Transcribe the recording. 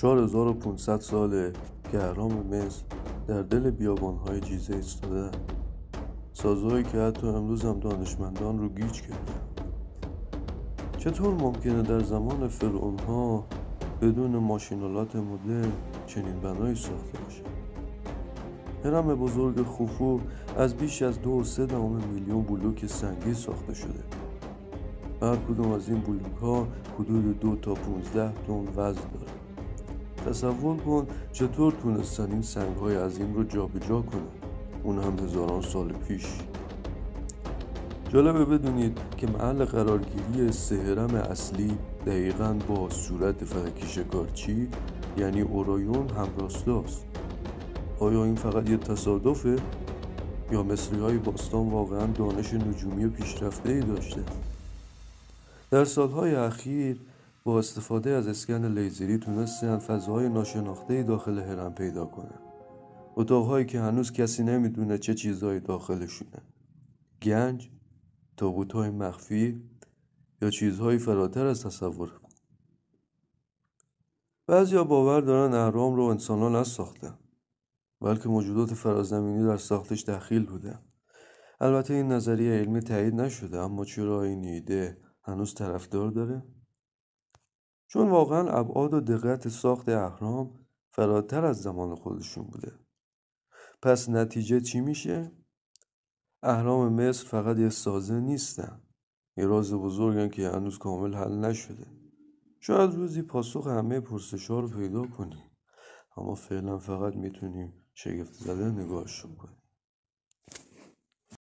4500 ساله که اهرام مصر در دل بیابان‌های جیزه ایستاده، سازهایی که حتی امروز هم دانشمندان رو گیج کرده. چطور ممکنه در زمان فرعون‌ها بدون ماشینالات مدرن چنین بنایی ساخته باشه؟ هرم بزرگ خوفو از بیش از 2.3 میلیون بلوک سنگی ساخته شده. هر کدوم از این بلوک‌ها حدود 2 تا 15 تن وزن داره. تصور کن چطور تونستن این سنگ‌های عظیم رو جابجا کنن، اون هم هزاران سال پیش. جالبه بدونید که محل قرارگیری 3 هرم اصلی دقیقاً با صورت فلک شکارچی یعنی اورایون همراستاست. آیا این فقط یه تصادفه؟ یا مصری‌های باستان واقعاً دانش نجومی پیشرفته‌ای داشته؟ در سالهای اخیر با استفاده از اسکن لیزری تونستن فضاهای ناشناخته‌ای داخل هرم پیدا کنن. اتاق‌هایی که هنوز کسی نمیدونه چه چیزهایی داخلشونه. گنج، تابوت‌های مخفی یا چیزهایی فراتر از تصور. بعضیا باور دارن اهرام رو انسان‌ها نساختن، بلکه موجودات فرازمینی در ساختش دخیل بودن. البته این نظریه علمی تایید نشده، اما چرا این ایده هنوز طرفدار داره؟ چون واقعا ابعاد و دقت ساخت اهرام فراتر از زمان خودشون بوده. پس نتیجه چی میشه؟ اهرام مصر فقط یه سازه نیستن، یه راز بزرگن که هنوز کامل حل نشده. شاید روزی پاسخ همه پرسش‌ها رو پیدا کنیم، اما فعلا فقط میتونیم شگفت زده نگاهشون کنیم.